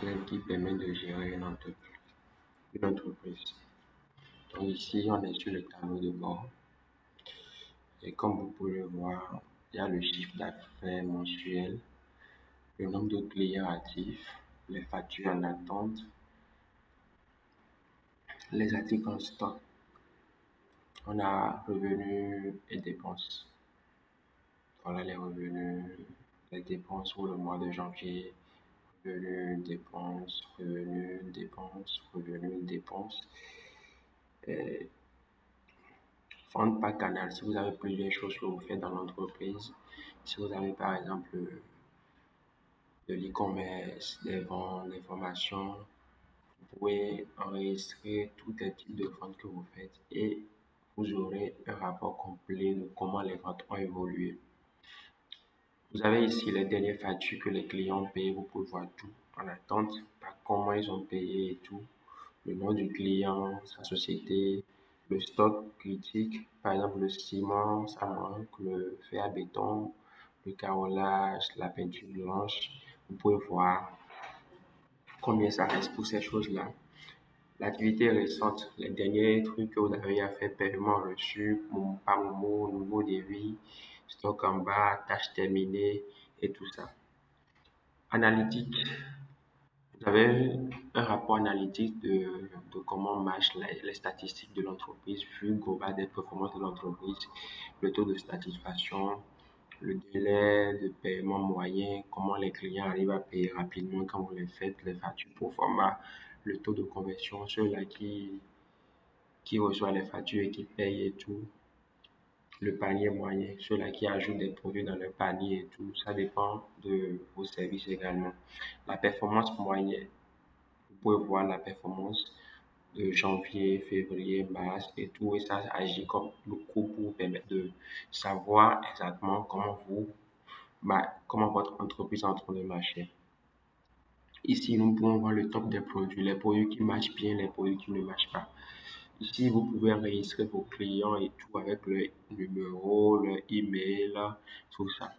logiciel qui permet de gérer une entreprise. Donc ici, on est sur le tableau de bord. Et comme vous pouvez le voir, il y a le chiffre d'affaires mensuel, le nombre de clients actifs, les factures en attente, les articles en stock. On a revenus et dépenses. Voilà les revenus, les dépenses pour le mois de janvier, revenus, dépenses, revenus, dépenses, revenus, dépenses. Vente par canal. Si vous avez plusieurs choses que vous faites dans l'entreprise, si vous avez par exemple de l'e-commerce, des ventes, des formations, vous pouvez enregistrer tous les types de ventes que vous faites et vous aurez un rapport complet de comment les ventes ont évolué. Vous avez ici les dernières factures que les clients ont payées. Vous pouvez voir tout en attente, par comment ils ont payé et tout. Le nom du client, sa société, le stock critique, par exemple le ciment, ça manque, le fer à béton, le carrelage, la peinture blanche. Vous pouvez voir combien ça reste pour ces choses-là. L'activité récente, les derniers trucs que vous avez à faire, paiement reçu, par Momo, nouveau devis, stock en bas, tâches terminées et tout ça. Analytique, vous avez un rapport analytique de comment marchent les statistiques de l'entreprise, vue globale des performances de l'entreprise, le taux de satisfaction, le délai de paiement moyen, comment les clients arrivent à payer rapidement quand vous les faites, les factures pro forma, le taux de conversion, ceux-là qui reçoivent les factures et qui payent et tout, le panier moyen, ceux-là qui ajoutent des produits dans leur panier et tout, ça dépend de vos services également. La performance moyenne, vous pouvez voir la performance de janvier, février, mars et tout, et ça agit comme le coût pour vous permettre de savoir exactement comment votre entreprise est en train de marcher. Ici, nous pouvons voir le top des produits, les produits qui marchent bien, les produits qui ne marchent pas. Ici, vous pouvez enregistrer vos clients et tout avec le numéro, leur email, tout ça.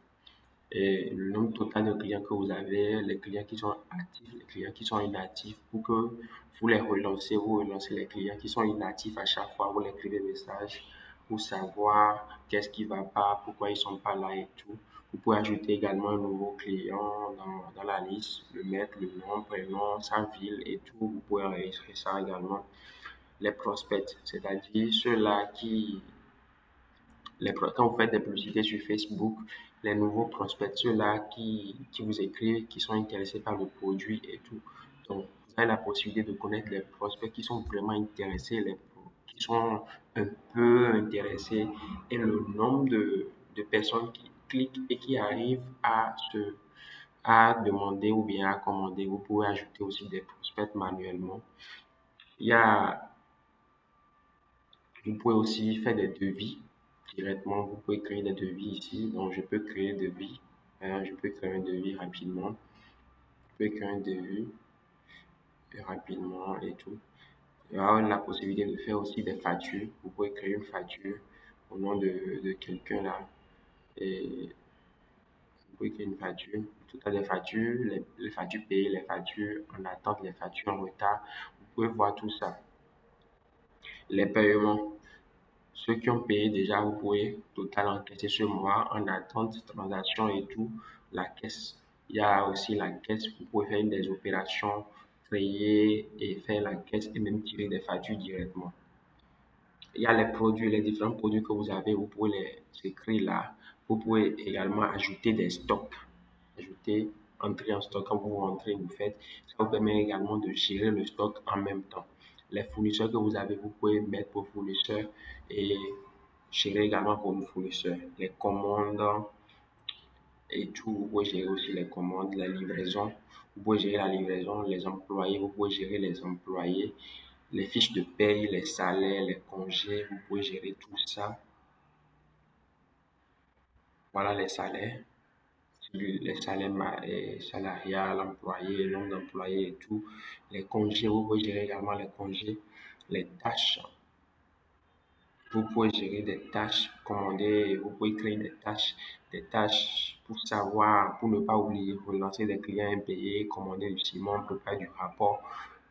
Et le nombre total de clients que vous avez, les clients qui sont actifs, les clients qui sont inactifs, pour que vous les relancez, vous relancez les clients qui sont inactifs à chaque fois, vous les écrivez des messages pour savoir qu'est-ce qui va pas, pourquoi ils sont pas là et tout. Vous pouvez ajouter également un nouveau client dans la liste, le mettre, le nom, prénom, sa ville et tout. Vous pouvez enregistrer ça également. Les prospects, c'est-à-dire ceux-là quand vous faites des publicités sur Facebook, les nouveaux prospects, ceux-là qui vous écrivent, qui sont intéressés par le produit et tout. Donc, vous avez la possibilité de connaître les prospects qui sont vraiment intéressés, qui sont un peu intéressés et le nombre de personnes qui cliquent et qui arrivent à demander ou bien à commander. Vous pouvez ajouter aussi des prospects manuellement. Il y a Vous pouvez aussi faire des devis directement. Vous pouvez créer des devis ici. Donc, je peux créer un devis. Je peux créer un devis rapidement. Je peux créer un devis rapidement et tout. Il y a la possibilité de faire aussi des factures. Vous pouvez créer une facture au nom de quelqu'un là. Et vous pouvez créer une facture. Tout à des factures, les factures payées, les factures en attente, les factures en retard. Vous pouvez voir tout ça. Les paiements. Ceux qui ont payé déjà, vous pouvez total encaisser ce mois en attente, transaction et tout. La caisse, il y a aussi la caisse. Vous pouvez faire des opérations, créer et faire la caisse et même tirer des factures directement. Il y a les produits, les différents produits que vous avez, vous pouvez les écrire là. Vous pouvez également ajouter des stocks. Ajouter, entrer en stock. Quand vous rentrez, vous faites. Ça vous permet également de gérer le stock en même temps. Les fournisseurs que vous avez, vous pouvez mettre vos fournisseurs et gérer également vos fournisseurs. Les commandes et tout, vous pouvez gérer aussi les commandes, la livraison. Vous pouvez gérer la livraison, les employés, vous pouvez gérer les employés, les fiches de paye, les salaires, les congés, vous pouvez gérer tout ça. Voilà les salaires, les salaires salariales, employés, nombre d'employés et tout. Les congés, vous pouvez gérer également les congés, les tâches. Vous pouvez gérer des tâches, commander, vous pouvez créer des tâches pour savoir, pour ne pas oublier, relancer les clients impayés, commander du ciment, préparer du rapport,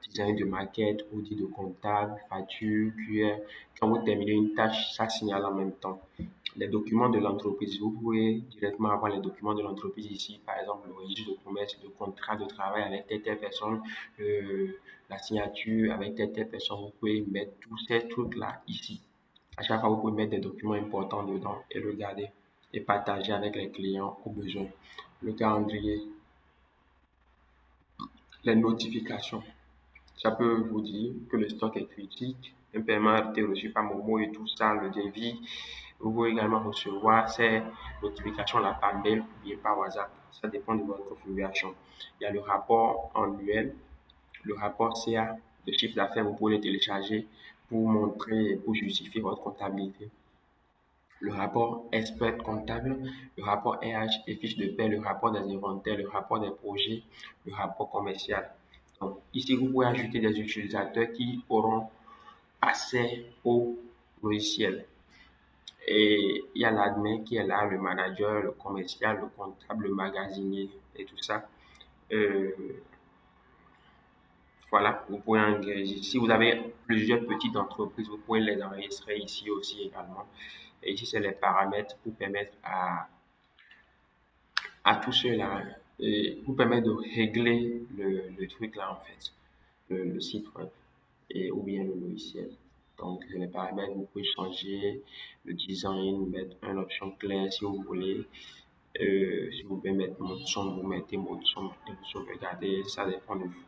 design de maquette, audit de comptable, facture, QR. Quand vous terminez une tâche, ça signale en même temps. Les documents de l'entreprise, vous pouvez directement avoir les documents de l'entreprise ici, par exemple le registre de commerce, le contrat de travail avec telle personne, la signature avec telle personne. Vous pouvez mettre tous ces trucs-là ici. À chaque fois, vous pouvez mettre des documents importants dedans et le garder et partager avec les clients au besoin. Le calendrier, les notifications. Ça peut vous dire que le stock est critique, un paiement a été reçu par Momo et tout ça, le devis. Vous pouvez également recevoir ces notifications-là par mail ou bien par WhatsApp. Ça dépend de votre configuration. Il y a le rapport annuel, le rapport CA, le chiffre d'affaires, vous pouvez le télécharger pour montrer, pour justifier votre comptabilité. Le rapport expert comptable, le rapport RH et fiche de paie, le rapport des inventaires, le rapport des projets, le rapport commercial. Donc, ici, vous pouvez ajouter des utilisateurs qui auront accès au logiciel. Et il y a l'admin qui est là, le manager, le commercial, le comptable, le magasinier et tout ça. Euh, voilà, vous pouvez enregistrer. Si vous avez plusieurs petites entreprises, vous pouvez les enregistrer ici aussi également. Et ici, c'est les paramètres pour permettre à tout cela et vous permettre de régler le truc là en fait, le site web et ou bien le logiciel. Donc les paramètres, vous pouvez changer le design, mettre une option claire si vous voulez. Si vous voulez mettre mode sombre, vous mettez mode sombre et vous sauvegardez, ça dépend de vous.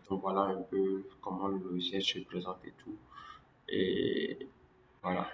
Donc voilà un peu comment le logiciel se présente et tout. Et voilà.